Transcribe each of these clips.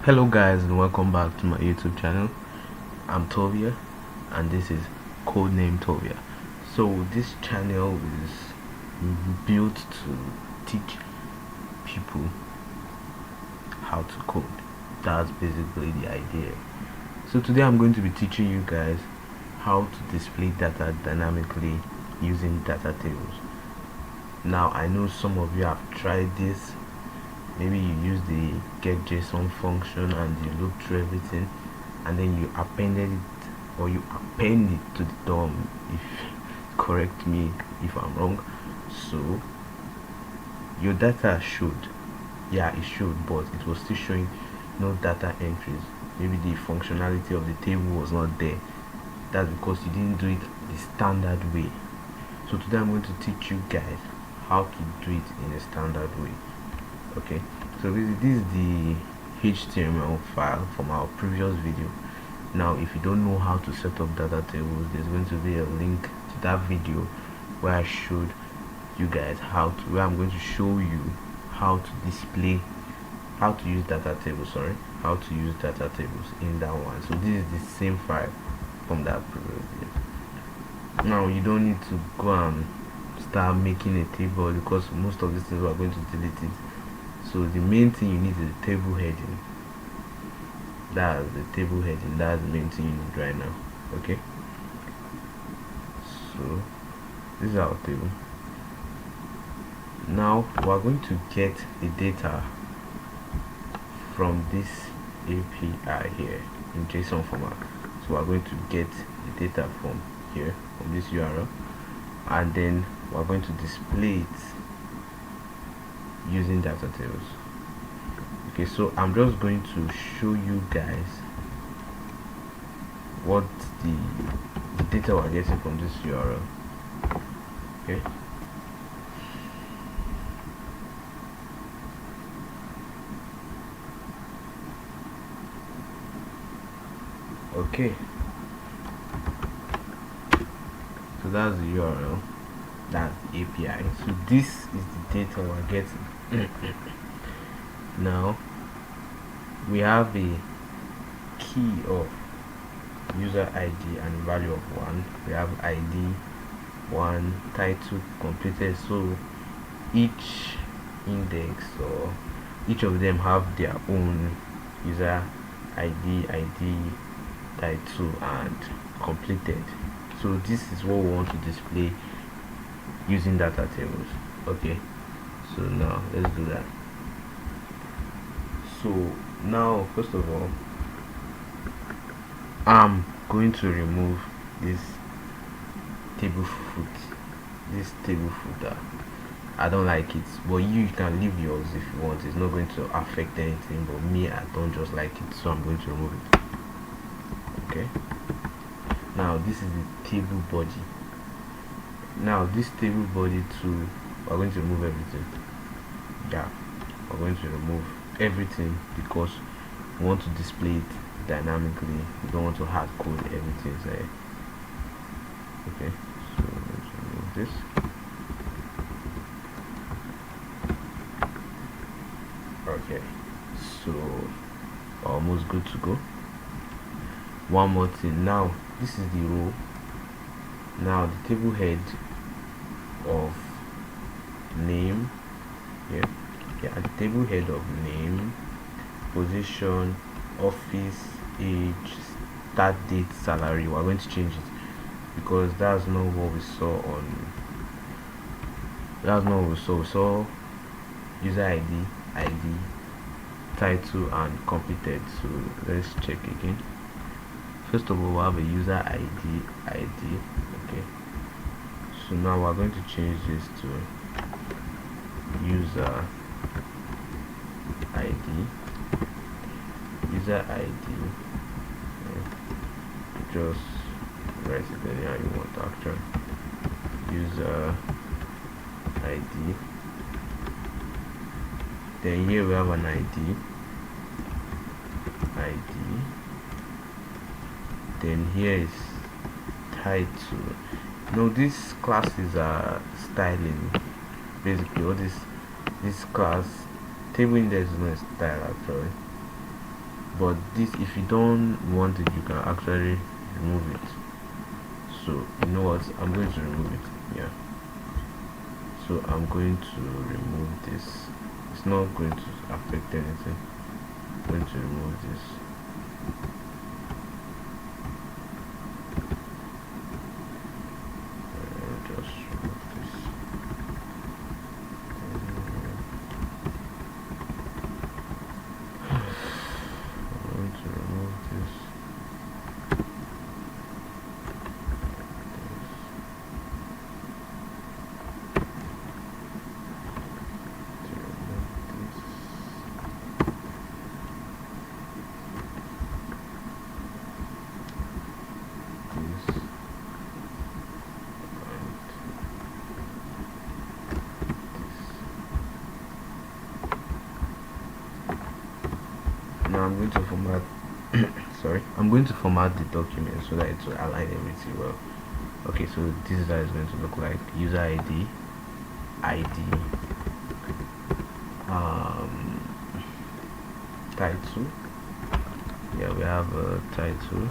Hello guys, and welcome back to my YouTube channel. I'm Tovia and this is Codename Tovia. So this channel is built to teach people how to code. That's basically the idea. So today I'm going to be teaching you guys how to display data dynamically using data tables. Now I know some of you have tried this. Maybe you use the get JSON function and you look through everything and then you appended it, or you append it to the DOM. If correct me if I'm wrong. So your data should, it should, but it was still showing no data entries. Maybe the functionality of the table was not there. That's because you didn't do it the standard way. So today I'm going to teach you guys how to do it in a standard way. Okay, so this is the HTML file from our previous video. Now if you don't know how to set up data tables, there's going to be a link to that video where I showed you guys where I'm going to show you how to display, how to use data tables, how to use data tables in that one. So this is the same file from that previous video. Now you don't need to go and start making a table, because most of these things we're going to delete it. So the main thing you need is the table heading. That's the table heading. That's the main thing you need right now. Okay. So this is our table. Now we're going to get the data from this API here in JSON format. So we're going to get the data from here, from this URL, and then we're going to display it using data tables. Okay, so I'm just going to show you guys what the data we're getting from this URL. Okay, so that's the URL, that's API. So this is the data we're getting. Now we have a key of user ID and value of 1. We have ID 1, title completed. So each index, or each of them, have their own user ID, title and completed. So this is what we want to display using data tables. Okay, so now let's do that. So now first of all, I'm going to remove this table footer. I don't like it, but you can leave yours if you want. It's not going to affect anything, but me, I don't just like it, so I'm going to remove it. Okay, now this is the table body. Now this table body too, we're going to remove everything. We're going to remove everything because we want to display it dynamically. We don't want to hard code everything there. Okay, so let's remove this. Okay, so almost good to go. One more thing. Now this is the row. Now the table head of name here. The table head of name, position, office, age, start date, salary. We're going to change it because that's not what we saw on. That's not what we saw. We saw user ID, title and completed. So let's check again. First of all, we have a user ID. Okay, so now we're going to change this to user ID. Just write it anyhow you want, actually. User ID. Then here we have an ID. Then here is title. Now these classes are styling. Basically, all this class table index is not a style actually. but this, if you don't want it, you can actually remove it. So you know what, I'm going to remove it. Yeah, so I'm going to remove this. It's not going to affect anything. I'm going to remove this. Just remove this. I'm going to remove this. Now I'm going to format sorry, I'm going to format the document so that it will align everything well. Okay, so this is how it's going to look like. User ID, title. Yeah, we have a title,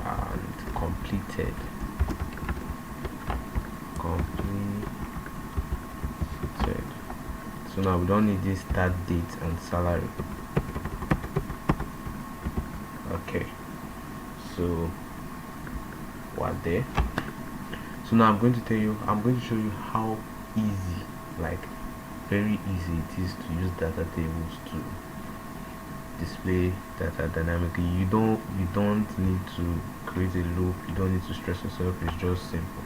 and completed. So now we don't need this start date and salary. Okay, so what there. So now I'm going to show you how easy, like very easy it is to use data tables to display data dynamically. You don't need to create a loop, you don't need to stress yourself, it's just simple.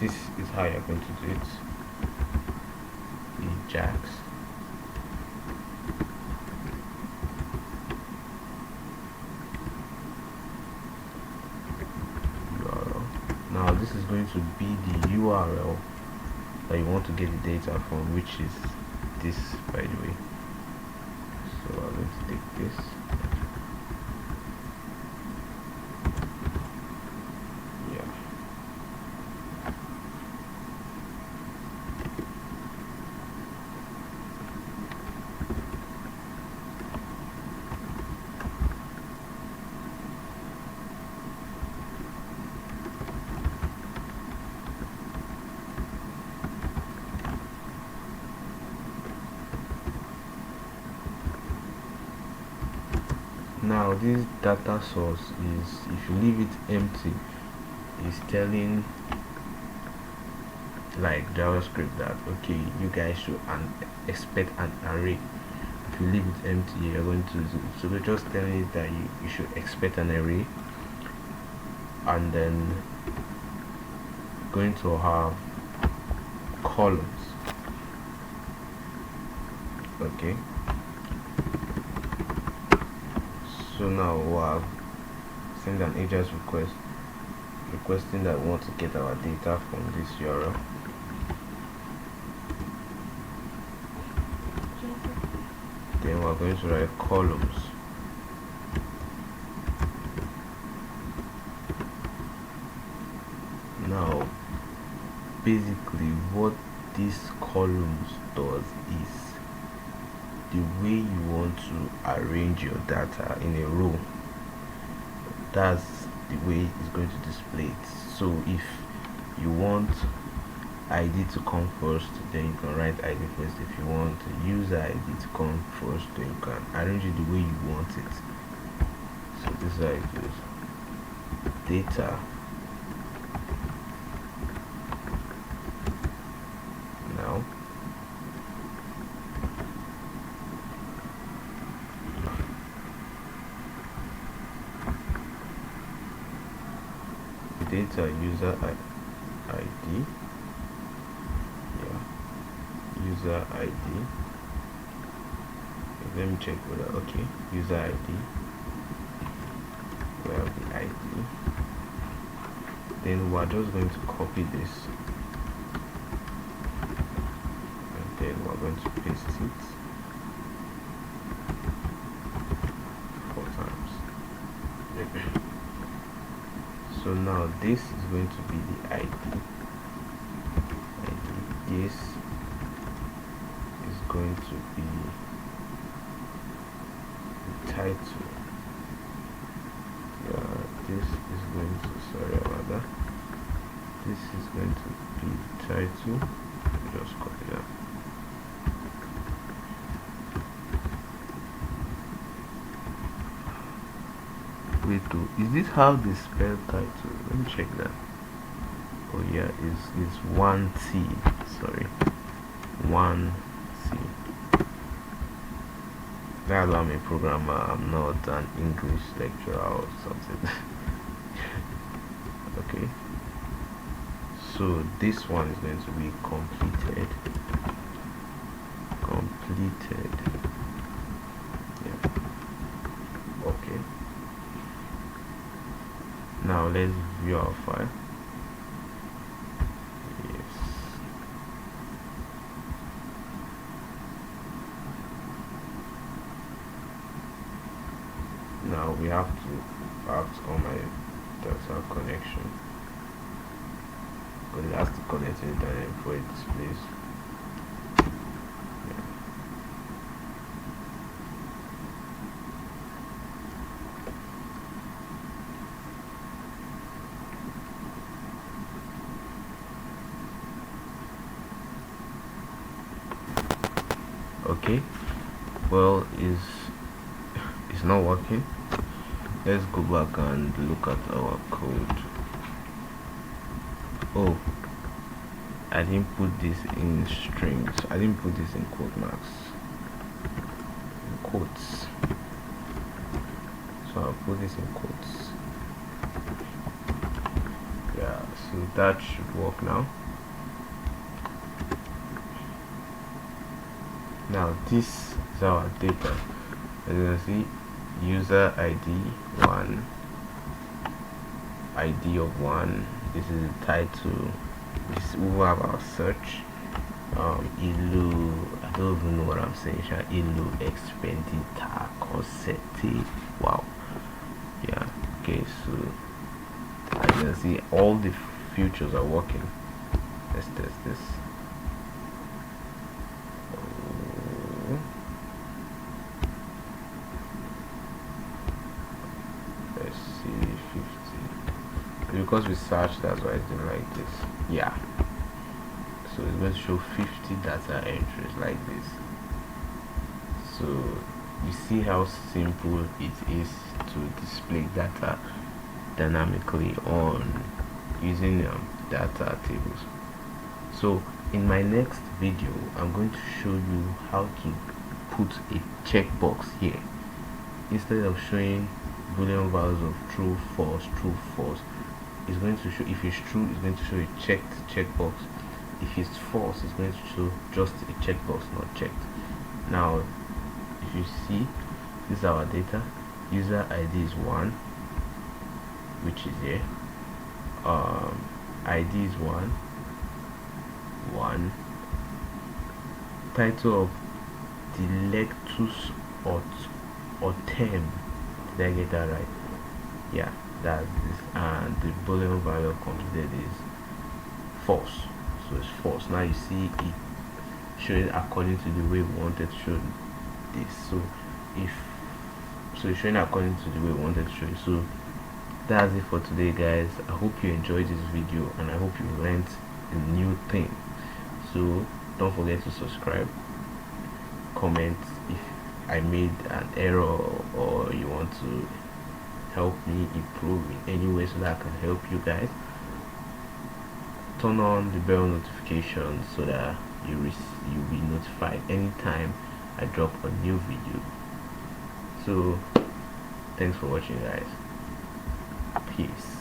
This is how you're going to do it. Ajax, URL. Now this is going to be the URL that you want to get the data from, which is this, by the way. So I'm going to take this. Now this data source is, if you leave it empty, is telling like JavaScript that okay, you guys should expect an array. If you leave it empty, you're going to, so we're just telling it that you should expect an array, and then going to have columns. Okay, so now we'll send an AJAX request requesting that we want to get our data from this URL. Then we're going to write columns. Now basically what these columns does is the way you want to arrange your data in a row. That's the way it's going to display it. So if you want ID to come first, then you can write ID first. If you want user ID to come first, then you can arrange it the way you want it. So this is how it goes. Data. Now data user ID, user ID. Let me check whether okay, user ID. We have the ID. Then we're just going to copy this, and then we're going to paste it 4 times. So So now this is going to be the ID. This is going to be the title. This is going to, sorry about that, this is going to be the title. Just copy that. Wait, is this how they spell title? Let me check that. Oh yeah, it's 1T, sorry, 1C. That's why I'm a programmer, I'm not an English lecturer or something. Okay, so this one is going to be completed. Yeah. Okay, now let's view our file. Now we have to ask on my data connection, because it has to connect to the internet before it displays. Okay, well, it's not working. Let's go back and look at our code. Oh, I didn't put this in strings. I didn't put this in quote marks, in quotes. So I'll put this in quotes. Yeah, so that should work now. Now this is our data. As you can see, user ID 1, ID of 1. This is the title. This will have our search. Ilu, I don't even know what I'm saying. Ilu expendita cosete. Wow. Yeah. Okay. So as you can see, all the features are working. Let's test this. Let's see, 50. Because we searched, that's why it's doing like this. Yeah. So it's going to show 50 data entries like this. So you see how simple it is to display data dynamically on using data tables. So in my next video, I'm going to show you how to put a checkbox here. Instead of showing boolean values of true, false, it's going to show, if it's true, it's going to show a checked checkbox. If it's false, it's going to show just a checkbox, not checked. Now if you see, this is our data. User ID is 1, which is here. ID is 1. Title of Dilectus or term. Did I get that right? Yeah, that's this. And the boolean value completed is false. So it's false. Now you see it showing according to the way we wanted to show this. So it's showing according to the way we wanted to show it. So that's it for today, guys. I hope you enjoyed this video and I hope you learned a new thing. So don't forget to subscribe, comment if I made an error or you want to help me improve in any way so that I can help you guys. Turn on the bell notification so that you'll be notified anytime I drop a new video. So thanks for watching, guys. Peace.